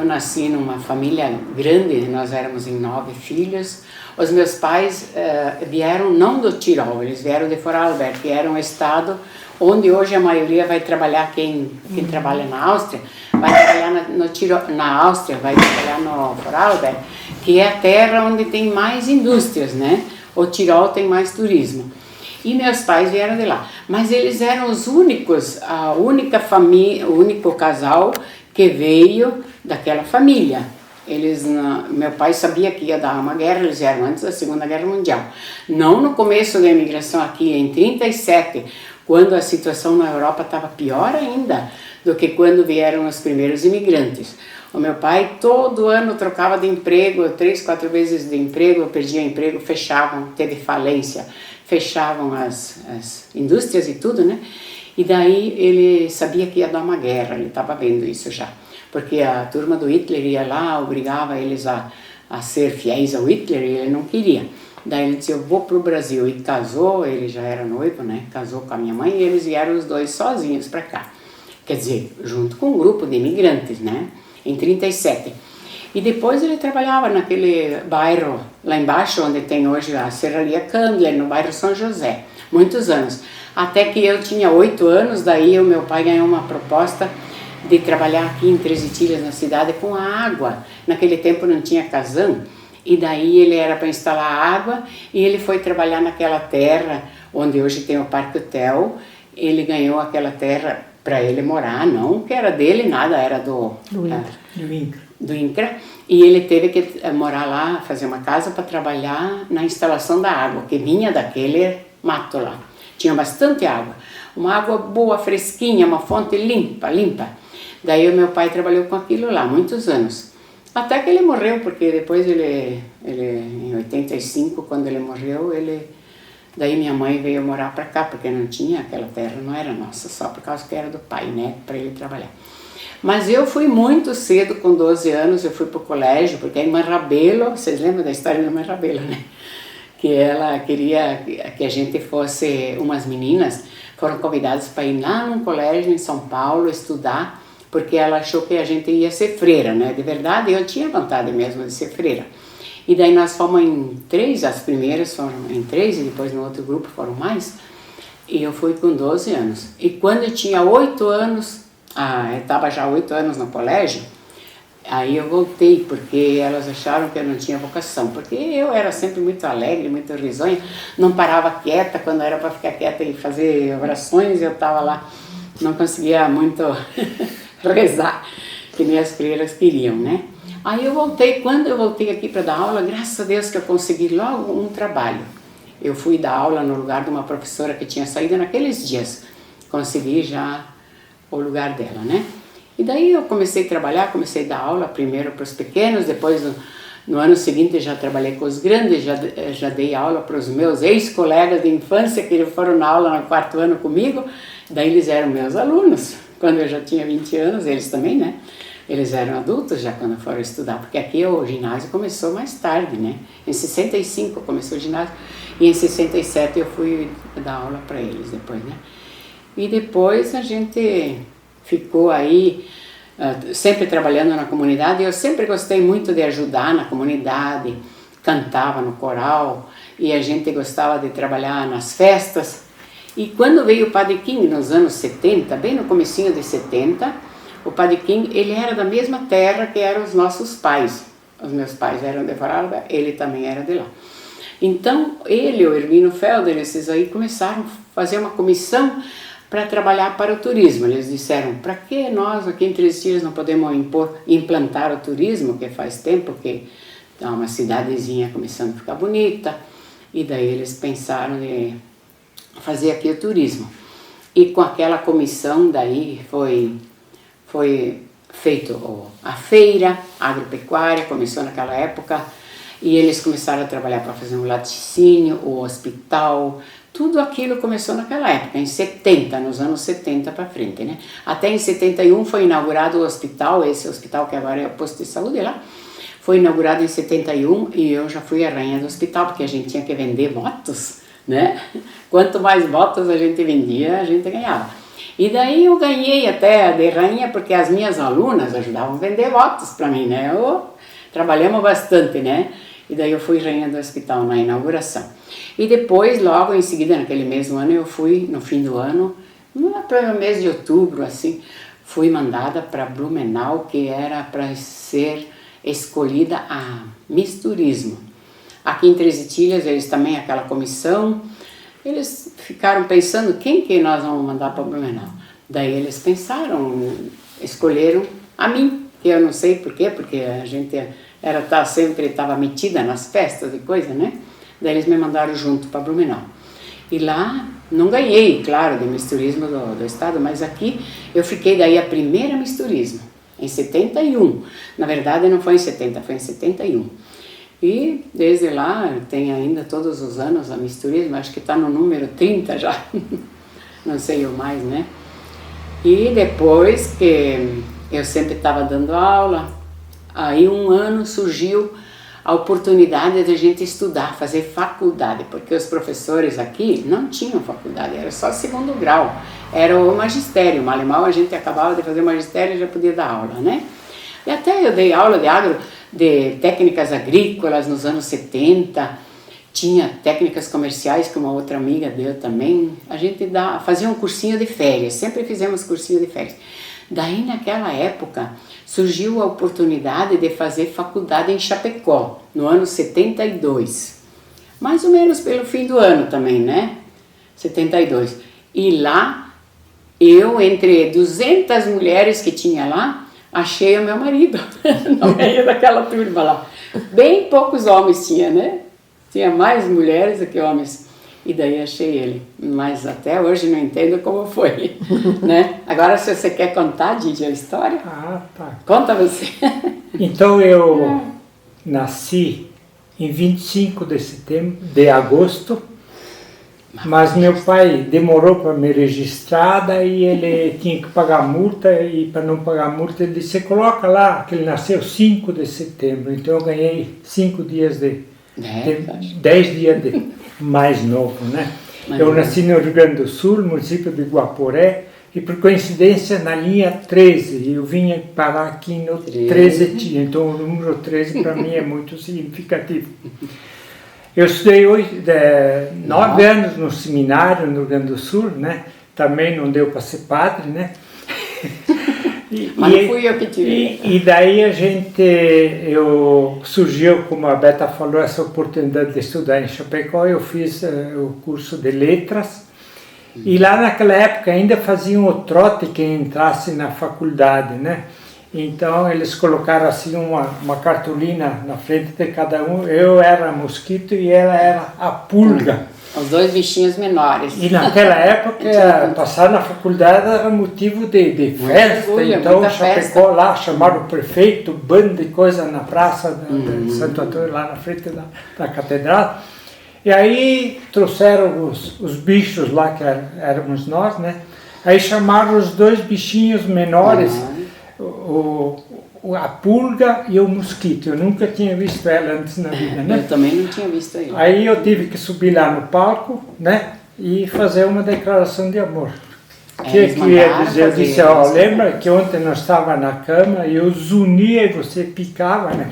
eu nasci numa família grande, nós éramos em 9 filhos. Os meus pais vieram não do Tirol, eles vieram de Vorarlberg, que era um estado onde hoje a maioria vai trabalhar, quem trabalha na Áustria, vai trabalhar na Áustria, vai trabalhar no Vorarlberg, que é a terra onde tem mais indústrias, né? O Tirol tem mais turismo. E meus pais vieram de lá. Mas eles eram os únicos, a única família, o único casal que veio daquela família. Meu pai sabia que ia dar uma guerra, eles vieram antes da Segunda Guerra Mundial. Não no começo da imigração aqui, em 1937, quando a situação na Europa estava pior ainda do que quando vieram os primeiros imigrantes. O meu pai todo ano trocava de emprego, 3, 4 vezes de emprego, perdia emprego, fechavam, teve falência, fechavam as indústrias e tudo, né? E daí ele sabia que ia dar uma guerra, ele estava vendo isso já. Porque a turma do Hitler ia lá, obrigava eles a ser fiéis ao Hitler e ele não queria. Daí ele disse, eu vou pro Brasil. E casou, ele já era noivo, né? Casou com a minha mãe e eles vieram os dois sozinhos para cá. Quer dizer, junto com um grupo de imigrantes, né? Em 1937. E depois ele trabalhava naquele bairro lá embaixo, onde tem hoje a Serraria Candler, no bairro São José. Muitos anos. Até que eu tinha 8 anos, daí o meu pai ganhou uma proposta de trabalhar aqui em Três Itilhas, na cidade, com a água. Naquele tempo não tinha casão, e daí ele era para instalar água, e ele foi trabalhar naquela terra, onde hoje tem o Parque Hotel. Ele ganhou aquela terra para ele morar, não que era dele, nada, era do INCRA. E ele teve que morar lá, fazer uma casa para trabalhar na instalação da água, que vinha daquele mato lá. Tinha bastante água, uma água boa, fresquinha, uma fonte limpa. Daí o meu pai trabalhou com aquilo lá, muitos anos. Até que ele morreu, porque depois ele em 85, quando ele morreu, daí minha mãe veio morar para cá, porque não tinha, aquela terra não era nossa, só por causa que era do pai, né, para ele trabalhar. Mas eu fui muito cedo, com 12 anos, eu fui para o colégio, porque a irmã Rabelo, vocês lembram da história da irmã Rabelo, né? Que ela queria que a gente fosse, umas meninas foram convidadas para ir lá num colégio em São Paulo estudar, porque ela achou que a gente ia ser freira, né? De verdade, eu tinha vontade mesmo de ser freira. E daí nós fomos em 3, as primeiras foram em 3 e depois no outro grupo foram mais. E eu fui com 12 anos. E quando eu tinha 8 anos, eu estava já 8 anos no colégio, aí eu voltei, porque elas acharam que eu não tinha vocação, porque eu era sempre muito alegre, muito risonha, não parava quieta, quando era para ficar quieta e fazer orações, eu estava lá, não conseguia muito rezar, que nem as freiras queriam, né? Aí eu voltei, quando eu voltei aqui para dar aula, graças a Deus que eu consegui logo um trabalho. Eu fui dar aula no lugar de uma professora que tinha saído naqueles dias, consegui já o lugar dela, né? E daí eu comecei a trabalhar, comecei a dar aula primeiro para os pequenos, depois no ano seguinte já trabalhei com os grandes, já dei aula para os meus ex-colegas de infância que foram na aula no 4º ano comigo, daí eles eram meus alunos, quando eu já tinha 20 anos, eles também, né? Eles eram adultos já quando foram estudar, porque aqui o ginásio começou mais tarde, né? Em 65 começou o ginásio e em 67 eu fui dar aula para eles depois, né? E depois a gente ficou aí sempre trabalhando na comunidade. Eu sempre gostei muito de ajudar na comunidade, cantava no coral e a gente gostava de trabalhar nas festas. E quando veio o Padre King nos anos 70, bem no comecinho de 70, o Padre King, ele era da mesma terra que eram os nossos pais. Os meus pais eram de Vorarlberg, ele também era de lá. Então, ele, o Hermínio Felder, esses aí começaram a fazer uma comissão para trabalhar para o turismo. Eles disseram, para que nós aqui em Três Itilhas não podemos implantar o turismo, que faz tempo que tá uma cidadezinha começando a ficar bonita, e daí eles pensaram em fazer aqui o turismo. E com aquela comissão daí foi feito a feira agropecuária, começou naquela época, e eles começaram a trabalhar para fazer um laticínio, o hospital. Tudo aquilo começou naquela época, em 70, nos anos 70 para frente, né? Até em 71 foi inaugurado o hospital, esse hospital que agora é o posto de saúde lá, foi inaugurado em 71 e eu já fui a rainha do hospital, porque a gente tinha que vender votos, né? Quanto mais votos a gente vendia, a gente ganhava. E daí eu ganhei até a de rainha, porque as minhas alunas ajudavam a vender lotes para mim, né? Trabalhamos bastante, né? E daí eu fui rainha do hospital na inauguração. E depois, logo em seguida, naquele mesmo ano, eu fui, no fim do ano, no mês de outubro, assim, fui mandada para Blumenau, que era para ser escolhida a Miss Turismo. Aqui em Três Itilhas, eles também, aquela comissão, eles ficaram pensando quem que nós vamos mandar para Blumenau. Daí eles pensaram, escolheram a mim, que eu não sei por quê, porque a gente sempre estava metida nas festas e coisa, né? Daí eles me mandaram junto para Blumenau. E lá não ganhei, claro, de Miss Turismo do estado, mas aqui eu fiquei daí a primeira Miss Turismo, em 71. Na verdade não foi em 70, foi em 71. E desde lá, tem ainda todos os anos a Miss Turismo, acho que está no número 30 já, não sei o mais, né? E depois que eu sempre estava dando aula, aí um ano surgiu a oportunidade de a gente estudar, fazer faculdade, porque os professores aqui não tinham faculdade, era só segundo grau, era o magistério, mal e mal a gente acabava de fazer o magistério e já podia dar aula, né? E até eu dei aula de técnicas agrícolas nos anos 70, tinha técnicas comerciais que uma outra amiga deu também, a gente fazia um cursinho de férias, sempre fizemos cursinho de férias. Daí naquela época surgiu a oportunidade de fazer faculdade em Chapecó, no ano 72, mais ou menos pelo fim do ano também, né? 72. E lá, eu entre 200 mulheres que tinha lá, achei o meu marido, no meio daquela turma lá. Bem poucos homens tinha, né? Tinha mais mulheres do que homens. E daí achei ele. Mas até hoje não entendo como foi, né? Agora, se você quer contar, Didi, a história? Ah, tá. Conta você. Então, eu nasci em 25 de agosto, mas meu pai demorou para me registrar, daí ele tinha que pagar multa, e para não pagar multa ele disse, coloca lá que ele nasceu 5 de setembro, então eu ganhei 5 dias 10 dias mais novo, né? Eu nasci no Rio Grande do Sul, município de Guaporé, e por coincidência na linha 13, eu vinha parar aqui no 13, então o número 13 para mim é muito significativo. Eu estudei 9 anos no seminário no Rio Grande do Sul, né? Também não deu para ser padre, né? Mas não fui eu que tive. E daí surgiu, como a Beta falou, essa oportunidade de estudar em Chapecó. Eu fiz o curso de letras. E lá naquela época ainda faziam o trote quem entrasse na faculdade, né? Então eles colocaram assim uma cartolina na frente de cada um. Eu era mosquito e ela era a pulga. Os dois bichinhos menores. E naquela época, passar na faculdade era motivo de festa, então Chapecó lá, chamaram o prefeito, bando de coisa na praça de Santo Antônio, lá na frente da catedral. E aí trouxeram os bichos lá, que éramos nós, né? Aí chamaram os dois bichinhos menores, a pulga e o mosquito. Eu nunca tinha visto ela antes na vida, né? Eu também não tinha visto ele. Aí eu tive que subir lá no palco, né? E fazer uma declaração de amor. O que ia dizer? Eu disse, lembra que ontem nós estávamos na cama e eu zunia e você picava, né?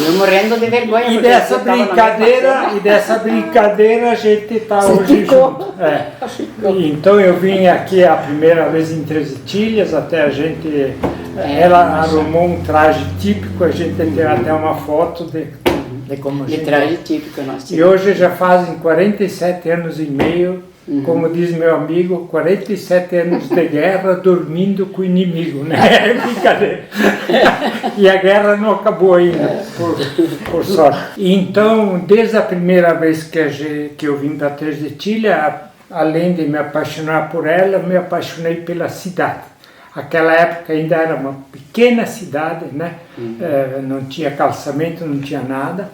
Eu morrendo de vergonha. E dessa brincadeira a gente está hoje junto. Então eu vim aqui a primeira vez em Três Itilhas, até a gente... ela arrumou um traje típico, a gente tem até uma foto de como a gente... De traje típico nós tínhamos. E hoje já fazem 47 anos e meio, como diz meu amigo, 47 anos de guerra dormindo com o inimigo, né? É brincadeira. E a guerra não acabou ainda, por sorte. Então, desde a primeira vez que eu vim para Três Itilhas, além de me apaixonar por ela, me apaixonei pela cidade. Aquela época ainda era uma pequena cidade, né? Não tinha calçamento, não tinha nada.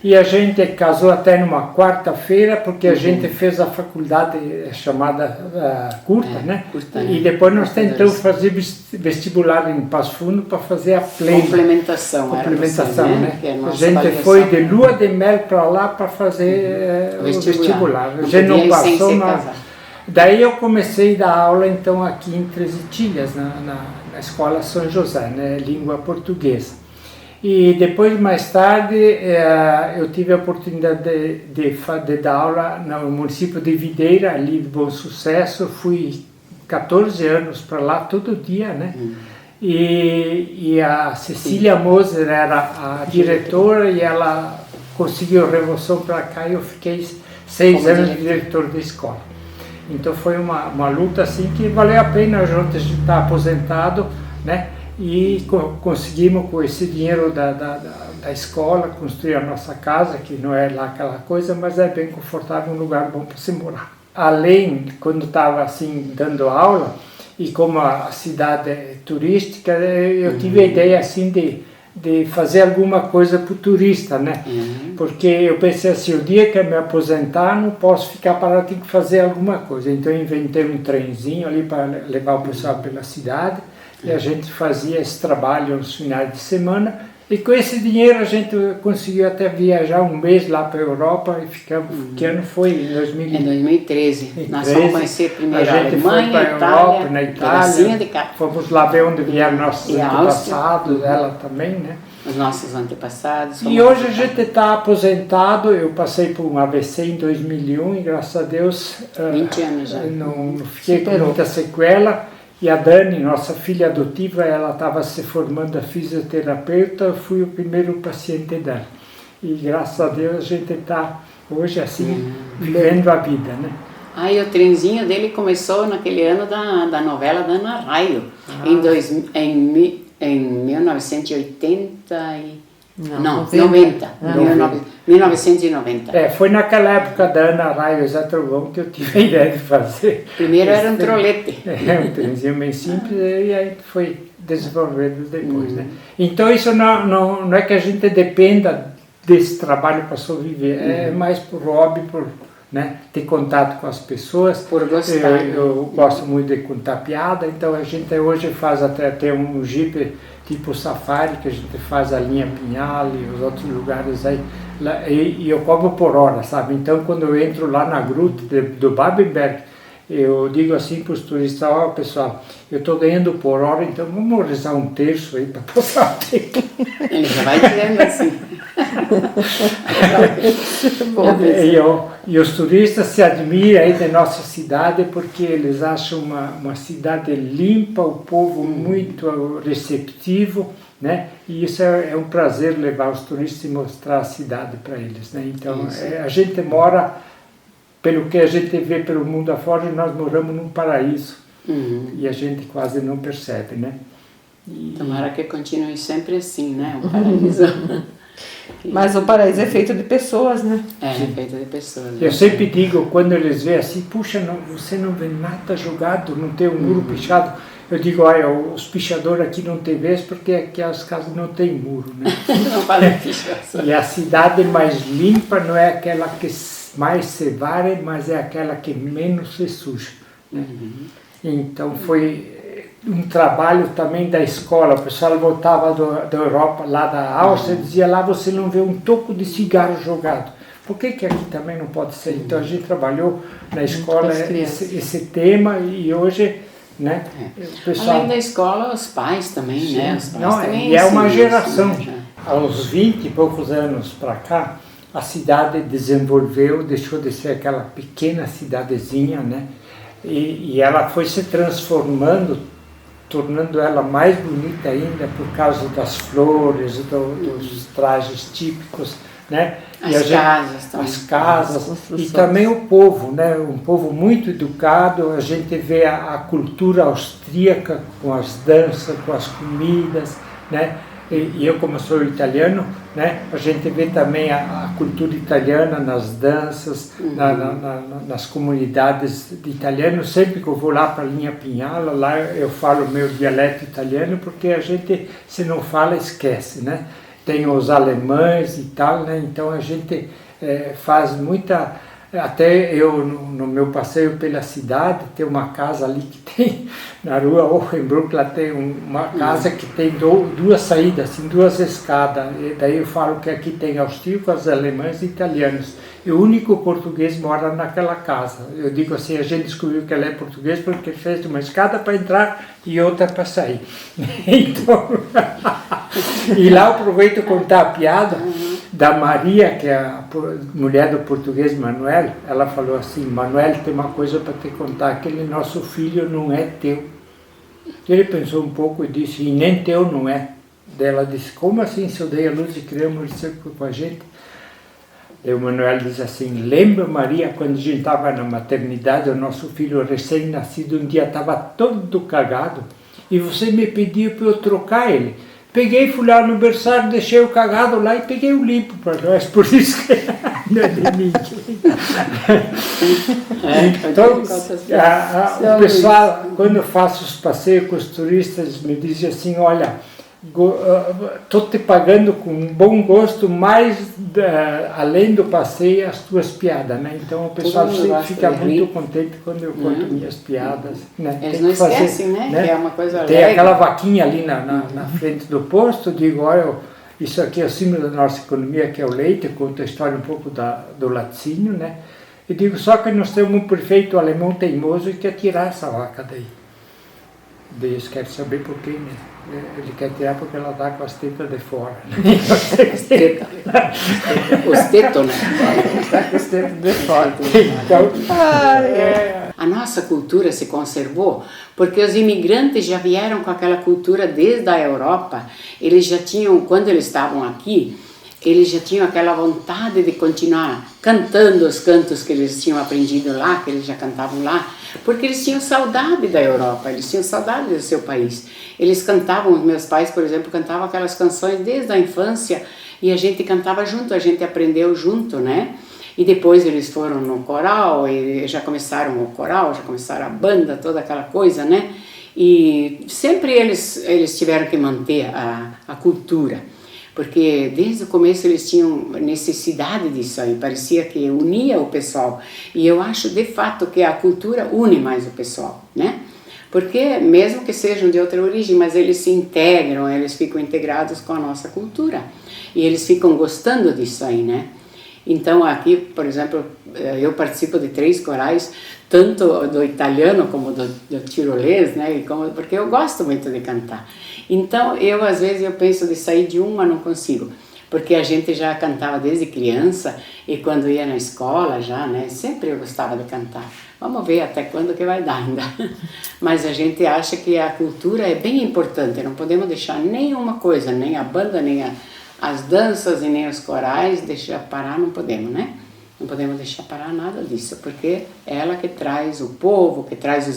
E a gente casou até numa quarta-feira, porque a gente fez a faculdade chamada curta, né? Curta, e depois nós tentamos fazer vestibular em Passo Fundo para fazer a plena. Complementação, né? A gente foi de lua de mel para lá para fazer o vestibular. A gente não passou, Daí eu comecei a dar aula então aqui em Três Itilhas, na Escola São José, né, língua portuguesa. E depois, mais tarde, eu tive a oportunidade de dar aula no município de Videira, ali de Bom Sucesso. Fui 14 anos para lá todo dia, né? E a Cecília Moser era a diretora e ela conseguiu remoção para cá e eu fiquei 6 anos de diretor da escola. Então foi uma luta assim que valeu a pena a gente estar aposentado, né? E conseguimos com esse dinheiro da escola construir a nossa casa, que não é lá aquela coisa, mas é bem confortável, um lugar bom para se morar. Além, quando estava assim dando aula, e como a cidade é turística, eu tive a ideia assim de fazer alguma coisa para o turista, né? Porque eu pensei assim, o dia que eu me aposentar não posso ficar parado, tenho que fazer alguma coisa. Então eu inventei um trenzinho ali para levar o pessoal pela cidade, e a gente fazia esse trabalho nos finais de semana, e com esse dinheiro a gente conseguiu até viajar um mês lá para a Europa e ficamos, que ano foi? Em 2013. Nós fomos conhecer primeiro a Alemanha, a Europa, na Itália, fomos lá ver onde vieram nossos antepassados, ela também, né? Os nossos antepassados. E hoje a gente está aposentado, eu passei por um AVC em 2001 e graças a Deus 20 anos já. Não fiquei com muita sequela. E a Dani, nossa filha adotiva, ela estava se formando a fisioterapeuta, eu fui o primeiro paciente dela. E graças a Deus a gente está hoje assim, vivendo a vida, né? E o trenzinho dele começou naquele ano da novela da Ana Raio, em 1980 1990. Foi naquela época da Ana Raio Zé Trovão que eu tive a ideia de fazer. Primeiro era um trolete. Um trenzinho bem simples e aí foi desenvolvendo depois, né? Então isso não é que a gente dependa desse trabalho para sobreviver, é mais por hobby, por, né, ter contato com as pessoas. Por gostar. Eu gosto muito de contar piada, então a gente hoje faz até ter um Jeep tipo safari, que a gente faz a linha Pinhal e os outros lugares aí, e eu cobro por hora, sabe? Então quando eu entro lá na gruta do Babenberg, eu digo assim para os turistas, pessoal, eu estou ganhando por hora, então vamos rezar um terço aí para passar o tempo. Ele já vai dizendo assim. E os turistas se admiram aí da nossa cidade porque eles acham uma cidade limpa, o povo muito receptivo, né? E isso é um prazer levar os turistas e mostrar a cidade para eles, né? Então a gente mora, pelo que a gente vê pelo mundo afora, nós moramos num paraíso e a gente quase não percebe, né? Tomara que continue sempre assim, né? Um paraíso. Mas o paraíso é feito de pessoas, né? É feito de pessoas. Eu sempre digo, quando eles veem assim, puxa, você não vê nada jogado, não tem um muro pichado. Eu digo, olha, os pichadores aqui não tem vez porque aqui as casas não tem muro, né? Não fazem pichação. E a cidade mais limpa não é aquela que mais se varre, mas é aquela que menos se suja, né? Então foi um trabalho também da escola, o pessoal voltava da Europa, lá da Áustria, dizia lá você não vê um toco de cigarro jogado. Por que aqui também não pode ser? Então a gente trabalhou na escola esse tema e hoje, né, o pessoal... Além da escola, os pais também, sim, né? Os pais também e é uma geração. Há uns 20 e poucos anos para cá, a cidade desenvolveu, deixou de ser aquela pequena cidadezinha, né? E ela foi se transformando, tornando ela mais bonita ainda por causa das flores, dos trajes típicos, né? As casas e também o povo, né? Um povo muito educado. A gente vê a cultura austríaca com as danças, com as comidas, né? E eu, como sou italiano, né, a gente vê também a cultura italiana nas danças, nas comunidades de italianos. Sempre que eu vou lá para a linha Pinhala, lá eu falo meu dialeto italiano, porque a gente, se não fala, esquece, né? Tem os alemães e tal, né? Então a gente faz muita... Até eu, no meu passeio pela cidade, tem uma casa ali que tem, na rua Hohenbruck, lá tem uma casa que tem duas saídas, assim, duas escadas. E daí eu falo que aqui tem austríacos, alemães e italianos. E o único português mora naquela casa. Eu digo assim, a gente descobriu que ela é português porque fez uma escada para entrar e outra para sair. Então, e lá eu aproveito para contar a piada da Maria, que é a mulher do português Manuel. Ela falou assim, Manuel, tem uma coisa para te contar, aquele nosso filho não é teu. Ele pensou um pouco e disse, e nem teu não é. Daí ela disse, como assim, se eu dei a luz e criamos ele com a gente? E o Manuel diz assim, lembra, Maria, quando a gente estava na maternidade, o nosso filho recém-nascido, um dia estava todo cagado, e você me pediu para eu trocar ele. Peguei, fui lá no berçário, deixei o cagado lá e peguei o limpo para nós, por isso que não é de ninguém. Então, o pessoal, quando eu faço os passeios com os turistas, me dizem assim, olha, estou te pagando com bom gosto, mais além do passeio, as tuas piadas, né? Então o pessoal sempre fica muito contente quando eu conto minhas piadas. Né? Eles não esquecem, né? Que é uma coisa Tem alegre. aquela vaquinha ali na frente do posto, digo, olha, isso aqui é o símbolo da nossa economia, que é o leite, conta a história um pouco do laticínio, né? E digo, só que nós temos um prefeito alemão teimoso e quer tirar essa vaca daí. Daí eles querem saber por quê, né? Ele quer tirar porque ela está com as tetas de fora. Os tetos, né? Está com os tetos de fora. Então, A nossa cultura se conservou porque os imigrantes já vieram com aquela cultura desde a Europa. Eles já tinham, quando eles estavam aqui, eles já tinham aquela vontade de continuar cantando os cantos que eles tinham aprendido lá, que eles já cantavam lá, porque eles tinham saudade da Europa, eles tinham saudade do seu país. Eles cantavam, meus pais, por exemplo, cantavam aquelas canções desde a infância e a gente cantava junto, a gente aprendeu junto, né? E depois eles foram no coral e já começaram o coral, já começaram a banda, toda aquela coisa, né? E sempre eles tiveram que manter a cultura. Porque desde o começo eles tinham necessidade disso aí, parecia que unia o pessoal. E eu acho de fato que a cultura une mais o pessoal, né? Porque mesmo que sejam de outra origem, mas eles se integram, eles ficam integrados com a nossa cultura. E eles ficam gostando disso aí, né? Então aqui, por exemplo, eu participo de 3 corais, tanto do italiano como do tirolês, né? Porque eu gosto muito de cantar. Então eu às vezes eu penso de sair de uma, não consigo, porque a gente já cantava desde criança e quando ia na escola já, né? Sempre eu gostava de cantar. Vamos ver até quando que vai dar ainda. Mas a gente acha que a cultura é bem importante, não podemos deixar nenhuma coisa, nem a banda, nem as danças e nem os corais, deixar parar, não podemos, né? Não podemos deixar parar nada disso, porque é ela que traz o povo, que traz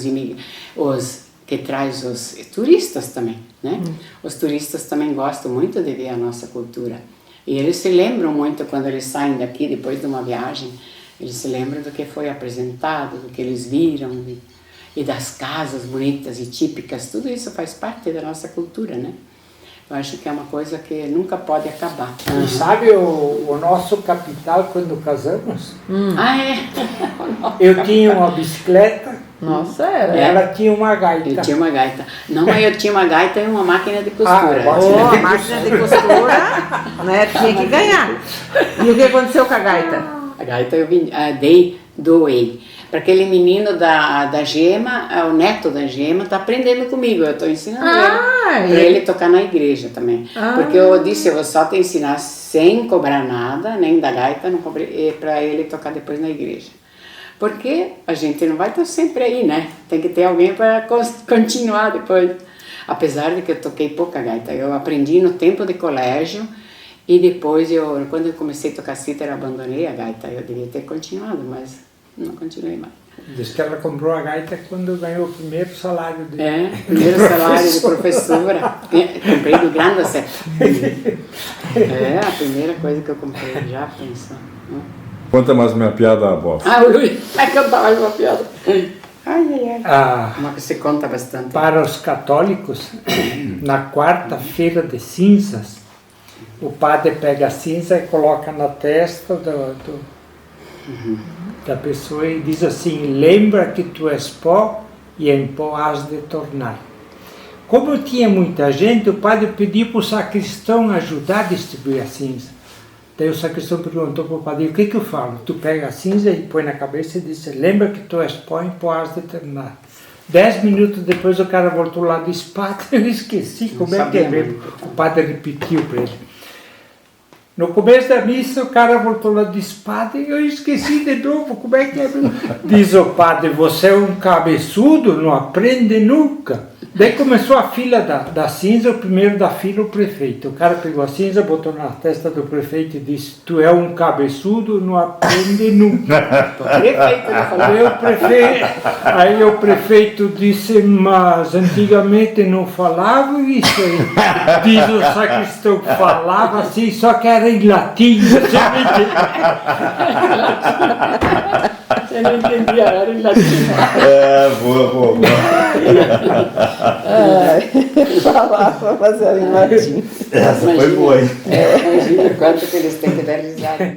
que traz os turistas também, né? Os turistas também gostam muito de ver a nossa cultura. E eles se lembram muito quando eles saem daqui depois de uma viagem, eles se lembram do que foi apresentado, do que eles viram, e das casas bonitas e típicas, tudo isso faz parte da nossa cultura, né? Eu acho que é uma coisa que nunca pode acabar. E sabe o nosso capital quando casamos? Ah, é? Eu tinha uma bicicleta, Nossa, era. ela tinha uma gaita. Eu tinha uma gaita. Não, mas eu tinha uma gaita e uma máquina de costura. A máquina de costura, né, tinha que ganhar. E o que aconteceu com a gaita? A gaita eu doei. Para aquele menino da Gema, o neto da Gema, está aprendendo comigo. Eu estou ensinando ele. Para ele tocar na igreja também. Porque eu disse, eu vou só te ensinar sem cobrar nada, nem da gaita, não cobrei, para ele tocar depois na igreja. Porque a gente não vai estar sempre aí, né? Tem que ter alguém para continuar depois. Apesar de que eu toquei pouca gaita. Eu aprendi no tempo de colégio e depois, quando eu comecei a tocar cítara, abandonei a gaita. Eu devia ter continuado, mas não continuei mais. Diz que ela comprou a gaita quando ganhou o primeiro salário dele. Primeiro salário de professora. Comprei do Grande Sé. A primeira coisa que eu comprei, já pensou. Conta mais uma piada, avó. Ui, vai contar mais uma piada. Uma que se conta bastante. Para os católicos, na quarta-feira de cinzas, o padre pega a cinza e coloca na testa da pessoa e diz assim, lembra que tu és pó e em pó has de tornar. Como tinha muita gente, o padre pediu para o sacristão ajudar a distribuir a cinza. Daí o sacristão perguntou para o padre, o que eu falo? Tu pega a cinza e põe na cabeça e diz, lembra que tu és pó em pó has de terminar. 10 minutos depois o cara voltou lá de espada, eu esqueci como é que é mesmo. O padre repetiu para ele. No começo da missa o cara voltou lá de espada e eu esqueci de novo como é que é mesmo. Diz o padre, você é um cabeçudo, não aprende nunca. Daí começou a fila da cinza, o primeiro da fila o prefeito. O cara pegou a cinza, botou na testa do prefeito e disse, tu é um cabeçudo, não aprende nunca. Prefeito, ele falou. Aí o prefeito disse, mas antigamente não falava isso aí. Diz o sacristão que falava assim, só que era em latim. Você não entendia, era em latim. Boa. Falava, mas era em latim. Essa foi boa, hein? Imagina quanto que eles têm que dar risada.